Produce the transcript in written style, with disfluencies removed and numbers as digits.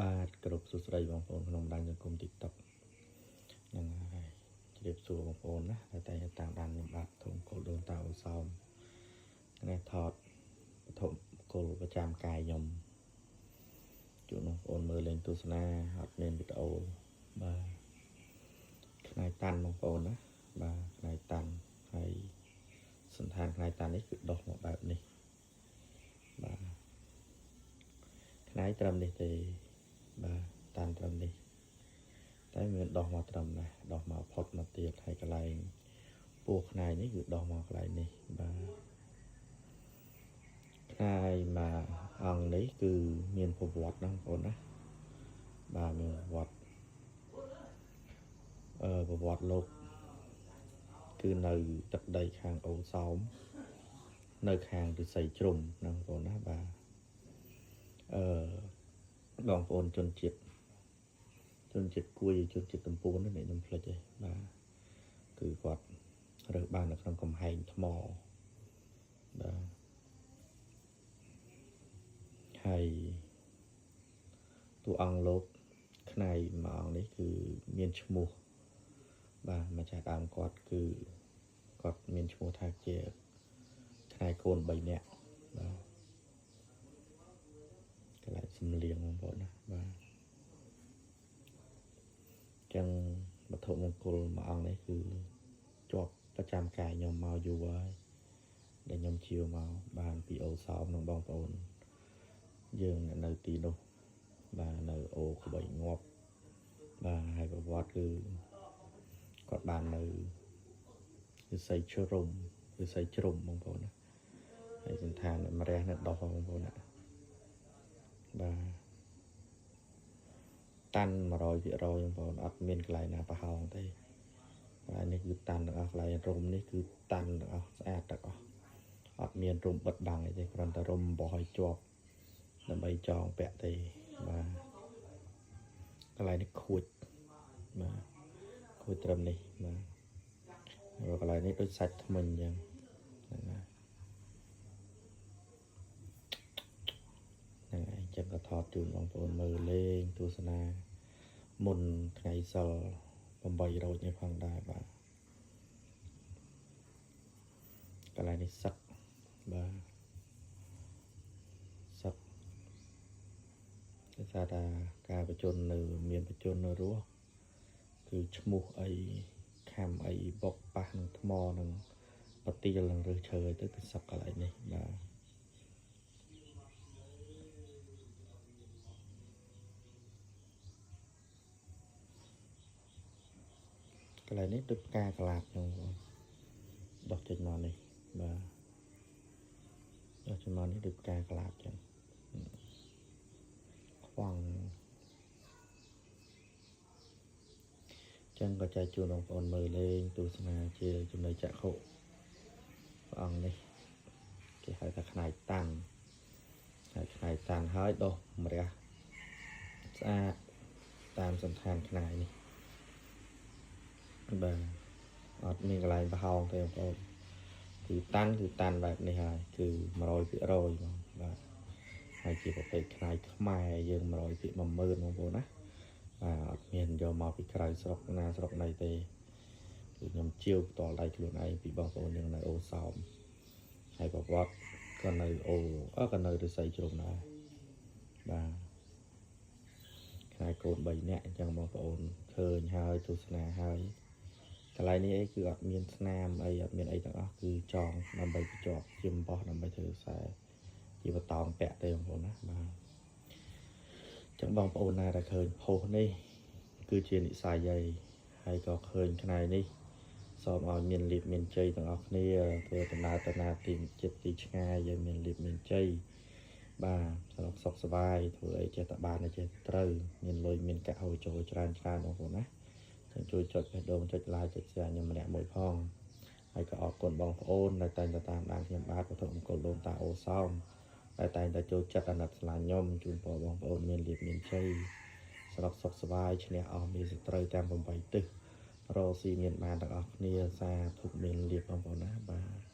បាទគ្រប់សួស្តីបងប្អូនក្នុងបណ្ដាញសង្គម TikTok ហ្នឹងហើយជម្រាបសួរបងប្អូនណាតែតាមដានខ្ញុំបាទធំគោលដូនតាអូសោមនេះថតវត្ថុគោលប្រចាំកាយខ្ញុំជួបបងប្អូនមើលលេងទស្សនាអត់មានវីដេអូបាទផ្នែកតាន់បងប្អូនណាបាទផ្នែកតាន់ហើយសន្តានផ្នែកតាន់នេះគឺដុសមកបែបនេះបាទផ្នែកត្រឹមនេះទេបាទតាន់ត្រឹមនេះតែមានដោះមកត្រឹមណាដោះមកផុតមកទៀតហើយកន្លែងពោះខ្នាយនេះគឺដោះមកកន្លែងនេះបាទខ្នាយមកអង្គនេះគឺមានប្រវត្តិណាបងប្អូនណាបាទមានប្រវត្តិលោកគឺនៅទឹកដីខាងអូសោមនៅខាងឫស្សីជ្រុំណាបងប្អូនណាបាទបងប្អូនជនជាតិគួយជនជាតិតំពួននេះខ្ញុំភ្លេចទេបាទគឺគាត់រើសបាននៅក្នុងកំហែងថ្មបាទហើយតួអង្គលោកខ្នែមួយអង្គនេះគឺមានឈ្មោះបាទម្ចាស់ដើមគាត់គឺគាត់មានឈ្មោះថាជាខ្នែកូន3នាក់បាទកន្លែងសំលៀងបងប្អូនណាបាទចឹងវត្ថុមង្គលមួយអង្គនេះគឺជាប់ប្រចាំកាយខ្ញុំមកយូរហើយដែលខ្ញុំជឿមកបានពីអូសោមនឹងបងប្អូនយើងនៅទីនោះបាទនៅអូក្បីងាប់បាទហើយប្រវត្តិគឺគាត់បាននៅឫស្សីជ្រុំបងប្អូនណាហើយសន្តានម្រះនៅដោះបងប្អូនណាបាទតាន់100%បងប្អូនអត់មានកន្លែងណាប្រហោងទេកន្លែងនេះគឺតាន់ទាំងអស់កន្លែងរុំនេះគឺតាន់ទាំងអស់ស្អាតទាំងអស់អត់មានរុំបិទបាំងអីទេគ្រាន់តែរុំបោះឲ្យជាប់ដើម្បីចងពាក់ទេបាទកន្លែងនេះខួចបាទខួចត្រឹមនេះបាទហើយកន្លែងនេះដូចសាច់ថ្មិញអញ្ចឹងហ្នឹងហើយអញ្ចឹងក៏ថតជូនបងប្អូនមើលលេងទស្សនាមុនថ្ងៃសិល8រោចនេះផងដែរបាទកន្លែងនេះសឹកបាទសឹកគេថាការបញ្ជននៅមានបញ្ជននៅរស់គឺឈ្មោះអីខំអីបុកប៉ះនឹងថ្មនឹងបទាលនឹងរើសឈើទៅគឺសឹកកន្លែងនេះបាទកន្លែងនេះដូចផ្កាកលាបហ្នឹងដោះចេញមកនេះបាទដោះចេញមកនេះដូចផ្កាកលាបចឹងខ្វង់ចឹងក៏ចែកជូនបងប្អូនមើលលេងទស្សនាជាចំណុចចក្ខុព្រះអង្គនេះគេហៅថាខ្នែកតាន់ហើយខ្នែកតាន់ហើយដោះម្រះស្អាតតាមសន្តានខ្នែនេះបាទអត់មានកន្លែងប្រហោងទេបងប្អូនគឺតាន់បែបនេះហើយគឺ100%បងបាទហើយជាប្រភេទខ្នែខ្មែរយើង100%10000បងប្អូនណាបាទអត់មានយកមកពីក្រៅស្រុកណាស្រុកណីទេគឺខ្ញុំជាវផ្ទាល់ដៃខ្លួនឯងពីបងប្អូនយើងនៅអូសោមហើយប្រវត្តិក៏នៅក៏នៅឫស្សីជ្រុំដែរបាទខ្នែកូន3នាក់អញ្ចឹងបងប្អូនឃើញហើយទស្សនាហើយកន្លែងនេះអីគឺអត់មានស្នាមអីអត់មានអីទាំងអស់គឺចងដើម្បីបញ្ជាប់ជាអំបោះដើម្បីធ្វើខ្សែជាបតោងពាក់ទេបងប្អូនណាបាទចឹងបងប្អូនណាដែលឃើញផុសនេះគឺជានិស្ស័យហើយក៏ឃើញខ្នែនេះសូមឲ្យមានលៀបមានជ័យទាំងអស់គ្នាធ្វើដំណើរទៅណាទីចិត្តទីឆ្ងាយឲ្យមានលៀបមានជ័យបាទសុខសប្បាយធ្វើអីចេះតែបានចេះត្រូវមានលុយមានកាក់ហូរចូលច្រើនបងប្អូនណាជួយចុចបេះដូងចុច like ចុច share ខ្ញុំម្នាក់មួយផងហើយក៏អរគុណបងប្អូនដែលតែងតែតាមដានខ្ញុំបាទវត្ថុមង្គលដូនតាអូសោមដែលតែងតែចូលចិត្តអាណិតស្រឡាញ់ខ្ញុំជូនពរបងប្អូនមានលៀបមានជ័យសុខសប្បាយឈ្នះអស់មានសត្រូវតាម8ទិសរកស៊ីមានបានទាំងអស់គ្នាសាធុមានលៀបបងប្អូនណាបាទ